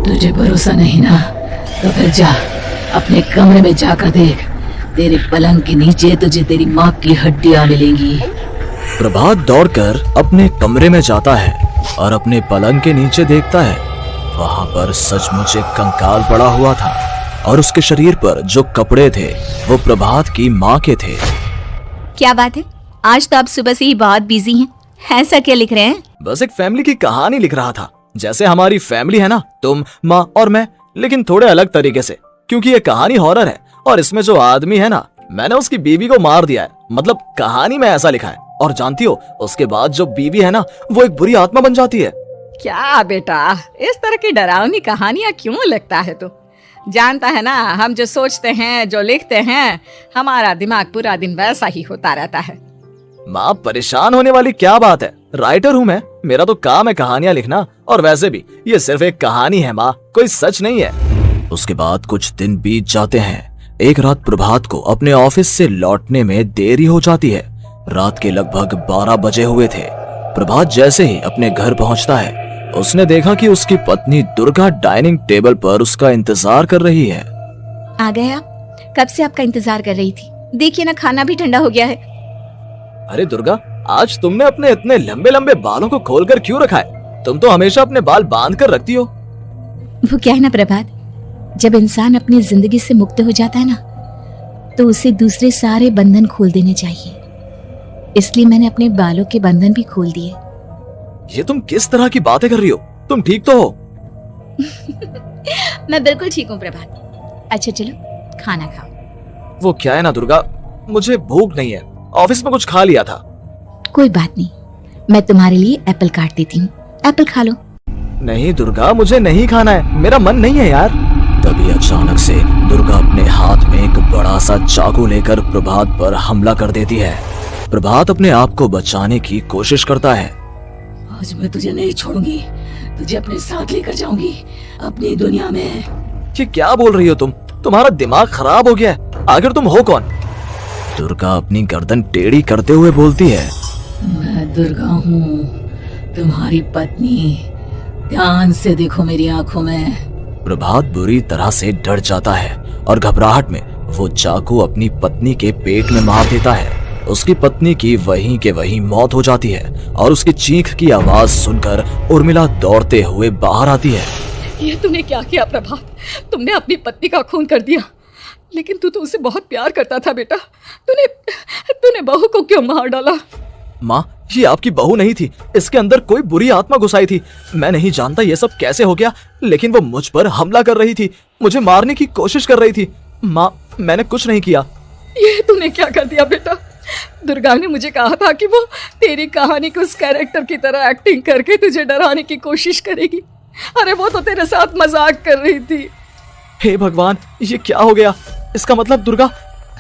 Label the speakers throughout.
Speaker 1: तुझे भरोसा नहीं ना, तो फिर जा अपने कमरे में जाकर देख। तेरे पलंग के नीचे तुझे तेरी माँ की हड्डियाँ मिलेंगी।
Speaker 2: प्रभात दौड़कर अपने कमरे में जाता है और अपने पलंग के नीचे देखता है। वहां पर सचमुच एक कंकाल पड़ा हुआ था और उसके शरीर पर जो कपड़े थे वो प्रभात की माँ के थे।
Speaker 3: क्या बात है, आज तो आप सुबह से ही बहुत बिजी हैं। ऐसा क्या लिख रहे हैं?
Speaker 2: बस एक फैमिली की कहानी लिख रहा था। जैसे हमारी फैमिली है ना, तुम, माँ और मैं, लेकिन थोड़े अलग तरीके से, क्योंकि ये कहानी हॉरर है और इसमें जो आदमी है ना, मैंने उसकी बीवी को मार दिया है। मतलब कहानी में ऐसा लिखा है। और जानती हो, उसके बाद जो बीवी है ना, वो एक बुरी आत्मा बन जाती है।
Speaker 4: क्या बेटा, इस तरह की डरावनी कहानियां क्यों लिखता है तू? जानता है ना, हम जो सोचते हैं, जो लिखते हैं, हमारा दिमाग पूरा दिन वैसा ही होता रहता है।
Speaker 2: माँ, परेशान होने वाली क्या बात है? राइटर हूँ मैं, मेरा तो काम है कहानियां लिखना। और वैसे भी ये सिर्फ एक कहानी है माँ, कोई सच नहीं है। उसके बाद कुछ दिन बीत जाते हैं। एक रात प्रभात को अपने ऑफिस से लौटने में देरी हो जाती है। रात के लगभग 12 बजे हुए थे। प्रभात जैसे ही अपने घर पहुंचता है, उसने देखा कि उसकी पत्नी दुर्गा डाइनिंग टेबल पर उसका इंतजार कर रही है।
Speaker 3: आ गए आप? कब से आपका इंतजार कर रही थी। देखिए ना, खाना भी ठंडा हो गया है।
Speaker 2: अरे दुर्गा, आज तुमने अपने इतने लंबे लंबे बालों को खोलकर क्यों रखा है? तुम तो हमेशा अपने बाल बांध कर रखती हो।
Speaker 3: वो क्या है ना प्रभात, जब इंसान अपनी जिंदगी से मुक्त हो जाता है ना, तो उसे दूसरे सारे बंधन खोल देने चाहिए। इसलिए मैंने अपने बालों के बंधन भी खोल दिए।
Speaker 2: ये तुम किस तरह की बातें कर रही हो? तुम ठीक तो हो?
Speaker 3: मैं बिल्कुल ठीक हूँ प्रभात। अच्छा चलो खाना खाओ।
Speaker 2: वो क्या है ना दुर्गा, मुझे भूख नहीं है, ऑफिस में कुछ खा लिया था।
Speaker 3: कोई बात नहीं, मैं तुम्हारे लिए एप्पल काट देती हूँ, एप्पल खा लो।
Speaker 2: नहीं दुर्गा, मुझे नहीं खाना है, मेरा मन नहीं है यार। तभी अचानक से दुर्गा अपने हाथ में एक बड़ा सा चाकू लेकर प्रभात पर हमला कर देती है। प्रभात अपने आप को बचाने की कोशिश करता है।
Speaker 1: आज मैं तुझे नहीं छोड़ूंगी, तुझे अपने साथ लेकर जाऊंगी अपनी दुनिया में।
Speaker 2: ये क्या बोल रही हो तुम? तुम्हारा दिमाग खराब हो गया है। आखिर तुम हो कौन? दुर्गा अपनी गर्दन टेढ़ी करते हुए बोलती है।
Speaker 1: मैं दुर्गा हूँ, तुम्हारी पत्नी। ध्यान से देखो मेरी आंखों में।
Speaker 2: प्रभात बुरी तरह से डर जाता है और घबराहट में वो चाकू अपनी पत्नी के पेट में मार देता है। उसकी पत्नी की वहीं के वहीं मौत हो जाती है और उसकी चीख की आवाज सुनकर उर्मिला दौड़ते हुए बाहर आती है।
Speaker 4: ये तूने क्या किया प्रभात? तुमने अपनी पत्नी का खून कर दिया। लेकिन तू तो उसे बहुत प्यार करता था बेटा। तूने बहू को क्यों मार डाला?
Speaker 2: माँ, ये आपकी बहू नहीं थी, इसके अंदर कोई बुरी आत्मा घुसाई थी। मैं नहीं जानता ये सब कैसे हो गया, लेकिन वो मुझ पर हमला कर रही थी, मुझे मारने की कोशिश कर रही थी। माँ, मैंने कुछ नहीं किया।
Speaker 4: ये तूने क्या कर दिया बेटा? दुर्गा ने मुझे कहा था कि वो तेरी कहानी को उस कैरेक्टर की तरह एक्टिंग करके तुझे डराने की कोशिश करेगी। अरे वो तो तेरे साथ मजाक कर रही थी।
Speaker 2: हे भगवान, ये क्या हो गया? इसका मतलब दुर्गा।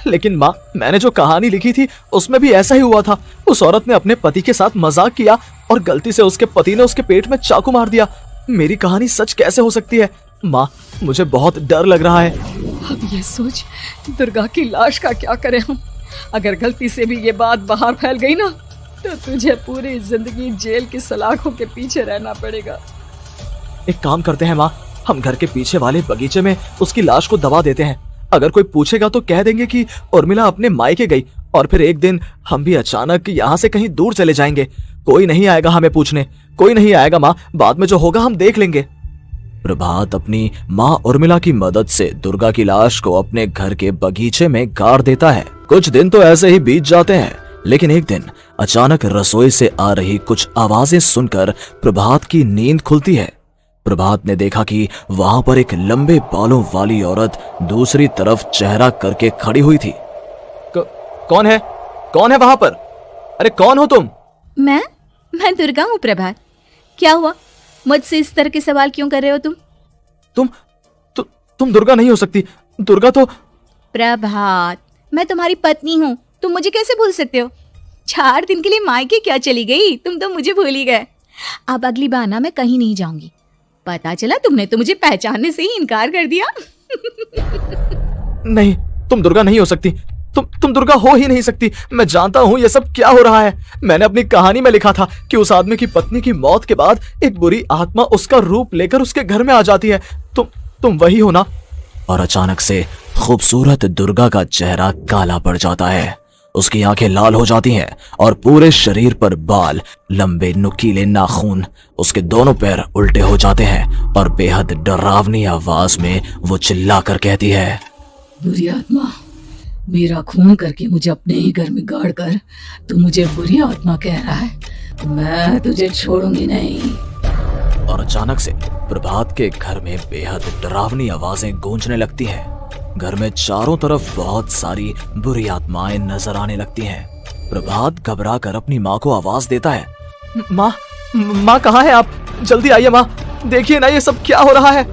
Speaker 2: लेकिन माँ, मैंने जो कहानी लिखी थी उसमें भी ऐसा ही हुआ था। उस औरत ने अपने पति के साथ मजाक किया और गलती से उसके पति ने उसके पेट में चाकू मार दिया। मेरी कहानी सच कैसे हो सकती है? माँ, मुझे बहुत डर लग रहा है।
Speaker 4: अब ये सोच, दुर्गा की लाश का क्या करें हम? अगर गलती से भी ये बात बाहर फैल गई ना, तो तुझे पूरी जिंदगी जेल की सलाखों के पीछे रहना पड़ेगा।
Speaker 2: एक काम करते हैं माँ, हम घर के पीछे वाले बगीचे में उसकी लाश को दबा देते हैं। अगर कोई पूछेगा तो कह देंगे कि उर्मिला अपने मायके गई और फिर एक दिन हम भी अचानक यहाँ से कहीं दूर चले जाएंगे। कोई नहीं आएगा हमें पूछने, कोई नहीं आएगा माँ, बाद में जो होगा हम देख लेंगे। प्रभात अपनी माँ उर्मिला की मदद से दुर्गा की लाश को अपने घर के बगीचे में गाड़ देता है। कुछ दिन तो ऐसे ही बीत जाते हैं, लेकिन एक दिन अचानक रसोई से आ रही कुछ आवाजें सुनकर प्रभात की नींद खुलती है। प्रभात ने देखा कि वहां पर एक लंबे बालों वाली औरत दूसरी तरफ चेहरा करके खड़ी हुई थी। कौन है? कौन है वहां पर? अरे कौन हो तुम?
Speaker 3: मैं दुर्गा हूँ प्रभात। क्या हुआ? मुझसे इस तरह के सवाल क्यों कर रहे हो तुम?
Speaker 2: तुम दुर्गा नहीं हो सकती। दुर्गा तो...
Speaker 3: प्रभात, मैं तुम्हारी पत्नी हूँ, तुम मुझे कैसे भूल सकते हो? 4 दिन के लिए मायके क्या चली गई? तुम तो मुझे भूल ही गए। अब अगली बार ना मैं कहीं नहीं जाऊंगी। पता चला तुमने तो मुझे पहचानने से ही इनकार कर दिया।
Speaker 2: नहीं, तुम दुर्गा नहीं हो सकती। तुम दुर्गा हो ही नहीं सकती। मैं जानता हूँ ये सब क्या हो रहा है। मैंने अपनी कहानी में लिखा था कि उस आदमी की पत्नी की मौत के बाद एक बुरी आत्मा उसका रूप लेकर उसके घर में आ जाती है। तुम वही हो ना? और अचानक से खूबसूरत दुर्गा का चेहरा काला पड़ जाता है। उसकी आंखें लाल हो जाती हैं और पूरे शरीर पर बाल, लंबे नुकीले नाखून, उसके दोनों पैर उल्टे हो जाते हैं और बेहद डरावनी आवाज में वो चिल्लाकर कहती है,
Speaker 1: बुरी आत्मा, मेरा खून करके मुझे अपने ही घर में गाड़ कर तू मुझे बुरी आत्मा कह रहा है? मैं तुझे छोड़ूंगी नहीं।
Speaker 2: और अचानक से प्रभात के घर में बेहद डरावनी आवाजें गूंजने लगती हैं। घर में चारों तरफ बहुत सारी बुरी आत्माएं नजर आने लगती हैं। प्रभात घबरा कर अपनी माँ को आवाज देता है, माँ कहाँ है आप? जल्दी आइए माँ, देखिए ना ये सब क्या हो रहा है।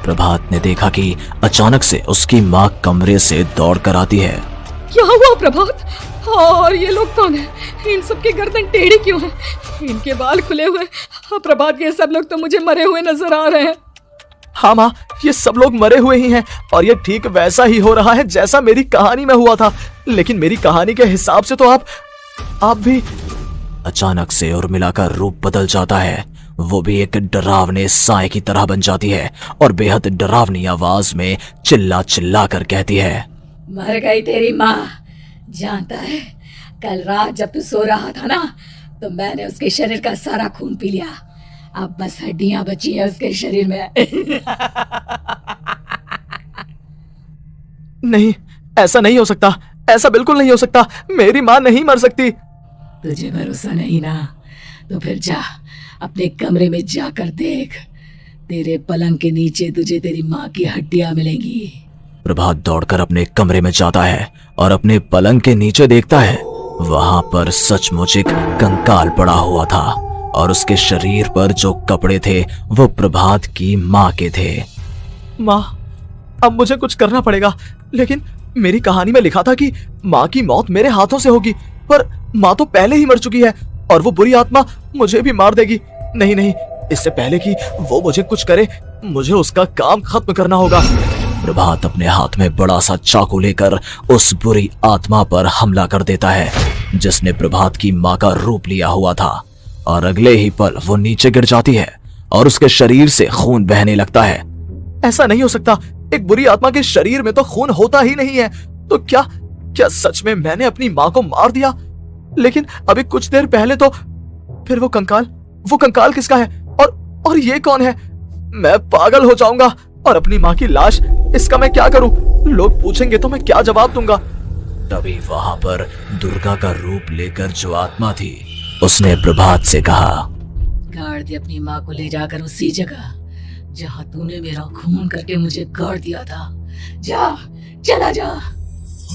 Speaker 2: प्रभात ने देखा कि अचानक से उसकी माँ कमरे से दौड़ कर आती है।
Speaker 4: क्या हुआ प्रभात? और ये लोग कौन है? इन सब की गर्दन टेढ़ी क्यों है? इनके बाल खुले हुए। प्रभात, ये सब लोग तो मुझे मरे हुए नजर आ रहे हैं।
Speaker 2: हाँ माँ, ये सब लोग मरे हुए ही हैं और ये ठीक वैसा ही हो रहा है जैसा मेरी कहानी में हुआ था। लेकिन मेरी कहानी के हिसाब से तो आप भी। अचानक से उर्मिला का रूप बदल जाता है। वो भी एक डरावने साए की तरह बन जाती है और बेहद डरावनी आवाज में चिल्ला चिल्ला कर कहती है,
Speaker 1: मर गई तेरी माँ। जानता है, कल रात जब तू सो रहा था ना, तो मैंने उसके शरीर का सारा खून पी लिया। अब बस हड्डियां बची हैं उसके शरीर में।
Speaker 2: नहीं, ऐसा नहीं हो सकता, ऐसा बिल्कुल नहीं हो सकता। मेरी माँ नहीं मर सकती।
Speaker 1: तुझे भरोसा नहीं ना? तो फिर जा, अपने कमरे में जाकर देख। तेरे पलंग के नीचे तुझे तेरी माँ की हड्डियां मिलेंगी।
Speaker 2: प्रभात दौड़कर अपने कमरे में जाता है और अपने पलंग के नीचे देखता है। वहां पर सचमुच एक कंकाल पड़ा हुआ था और उसके शरीर पर जो कपड़े थे वो प्रभात की माँ के थे। माँ, अब मुझे कुछ करना पड़ेगा। लेकिन मेरी कहानी में लिखा था कि माँ की मौत मेरे हाथों से होगी, पर माँ तो पहले ही मर चुकी है और वो बुरी आत्मा मुझे भी मार देगी। नहीं नहीं, इससे पहले कि वो मुझे कुछ करे, मुझे उसका काम खत्म करना होगा। प्रभात अपने हाथ में बड़ा सा चाकू लेकर उस बुरी आत्मा पर हमला कर देता है जिसने प्रभात की माँ का रूप लिया हुआ था। और अगले ही पल वो नीचे गिर जाती है और उसके शरीर से खून बहने लगता है। ऐसा नहीं हो सकता, एक बुरी आत्मा के शरीर में तो खून होता ही नहीं है। तो क्या सच में मैंने अपनी माँ को मार दिया? लेकिन अभी कुछ देर पहले तो फिर वो कंकाल किसका है? और ये कौन है? मैं पागल हो जाऊंगा। और अपनी माँ की लाश, इसका मैं क्या करूं? लोग पूछेंगे तो मैं क्या जवाब दूंगा? तभी वहां पर दुर्गा का रूप लेकर जो आत्मा थी उसने प्रभात से कहा,
Speaker 1: गाड़ दे अपनी माँ को ले जाकर उसी जगह जहाँ तूने मेरा खून करके मुझे गाड़ दिया था। जा, चला जा।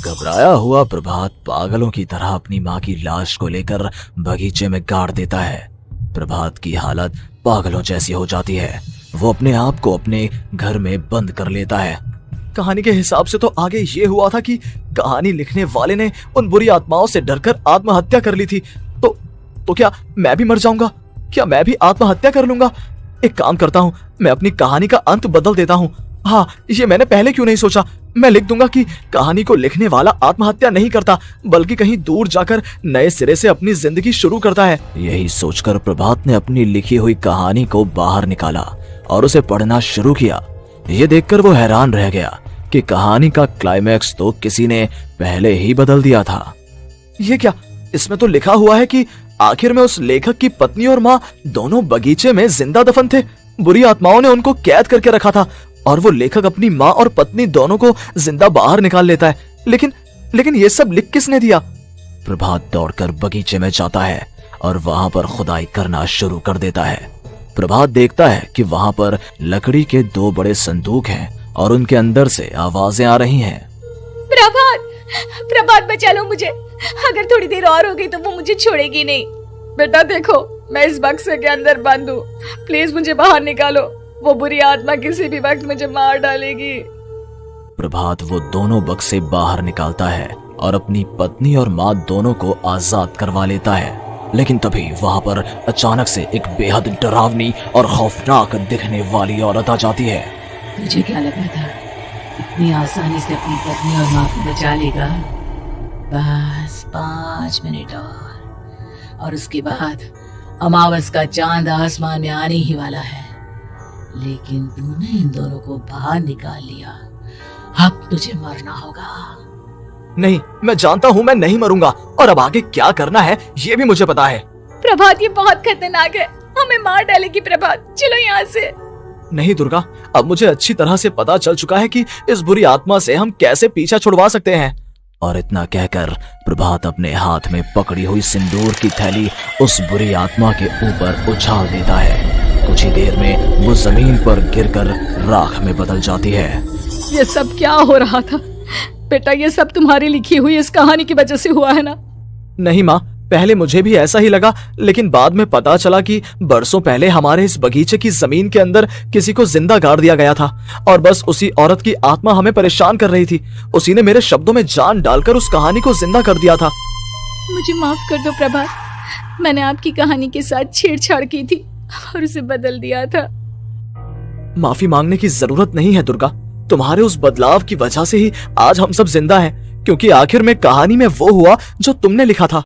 Speaker 2: घबराया हुआ प्रभात पागलों की तरह अपनी माँ की लाश को लेकर बगीचे में गाड़ देता है। प्रभात की हालत पागलों जैसी हो जाती है। वो अपने आप को अपने घर में बंद कर लेता है। कहानी के हिसाब से तो आगे ये हुआ था कि कहानी लिखने वाले ने उन बुरी आत्माओं से डरकर आत्महत्या कर ली थी। तो क्या मैं भी मर जाऊंगा? क्या मैं भी आत्महत्या कर लूंगा? एक काम करता हूँ, मैं अपनी कहानी का अंत बदल देता हूँ। हाँ, ये मैंने पहले क्यों नहीं सोचा। मैं लिख दूंगा कि कहानी को लिखने वाला आत्महत्या नहीं करता, बल्कि कहीं दूर जाकर नए सिरे से अपनी जिंदगी शुरू करता है। यही सोचकर प्रभात ने अपनी लिखी हुई कहानी को बाहर निकाला और उसे पढ़ना शुरू किया। ये देखकर वो हैरान रह गया कि कहानी का क्लाइमैक्स तो किसी ने पहले ही बदल दिया था। ये क्या? इसमें तो लिखा हुआ है कि आखिर में उस लेखक की पत्नी और माँ दोनों बगीचे में जिंदा दफन थे। बुरी आत्माओं ने उनको कैद करके रखा था और वो लेखक अपनी माँ और पत्नी दोनों को जिंदा बाहर निकाल लेता है। लेकिन ये सब लिख किसने दिया? प्रभात दौड़कर बगीचे में जाता है और वहां पर खुदाई करना शुरू कर देता है। प्रभात देखता है कि वहां पर लकड़ी के 2 बड़े संदूक हैं और उनके अंदर से आवाजें आ रही हैं।
Speaker 3: प्रभात बचा लो मुझे। अगर थोड़ी देर और हो गई तो वो मुझे छोड़ेगी नहीं।
Speaker 4: बेटा देखो, मैं इस बक्से के अंदर बंद हूँ, प्लीज मुझे बाहर निकालो। वो बुरी आत्मा किसी भी वक्त मुझे मार डालेगी।
Speaker 2: प्रभात वो दोनों बक्से बाहर निकालता है और अपनी पत्नी और माँ दोनों को आजाद करवा लेता है। लेकिन तभी वहां पर अचानक से एक बेहद डरावनी और खौफनाक दिखने वाली औरत आ जाती है।
Speaker 1: तुझे क्या लगा था इतनी आसानी से अपनी पत्नी और माँ को बचा लेगा? बस 5 मिनट और उसके बाद अमावस का चांद आसमान में आने ही वाला है। लेकिन तूने इन दोनों को बाहर निकाल लिया, अब तुझे मरना होगा।
Speaker 2: नहीं, मैं जानता हूँ मैं नहीं मरूंगा, और अब आगे क्या करना है ये भी मुझे पता है।
Speaker 3: प्रभात, ये बहुत खतरनाक है, हमें मार डालेगी प्रभात, चलो यहाँ से।
Speaker 2: नहीं दुर्गा, अब मुझे अच्छी तरह से पता चल चुका है कि इस बुरी आत्मा से हम कैसे पीछा छुड़वा सकते हैं। और इतना कहकर प्रभात अपने हाथ में पकड़ी हुई सिंदूर की थैली उस बुरी आत्मा के ऊपर उछाल देता है। कुछ ही देर में वो जमीन पर गिरकर राख में बदल जाती है।
Speaker 4: ये सब क्या हो रहा था बेटा? ये सब तुम्हारी लिखी हुई इस कहानी की वजह से हुआ है ना?
Speaker 2: नहीं माँ, पहले मुझे भी ऐसा ही लगा, लेकिन बाद में पता चला कि बरसों पहले हमारे इस बगीचे की जमीन के अंदर किसी को जिंदा गाड़ दिया गया था, और बस उसी औरत की आत्मा हमें परेशान कर रही थी। उसी ने मेरे शब्दों में जान डालकर उस कहानी को जिंदा कर दिया था।
Speaker 3: मुझे माफ कर दो प्रभात, मैंने आपकी कहानी के साथ छेड़छाड़ की थी और उसे बदल दिया था।
Speaker 2: माफी मांगने की जरूरत नहीं है दुर्गा, तुम्हारे उस बदलाव की वजह से ही आज हम सब जिंदा हैं, क्योंकि आखिर में कहानी में वो हुआ जो तुमने लिखा था।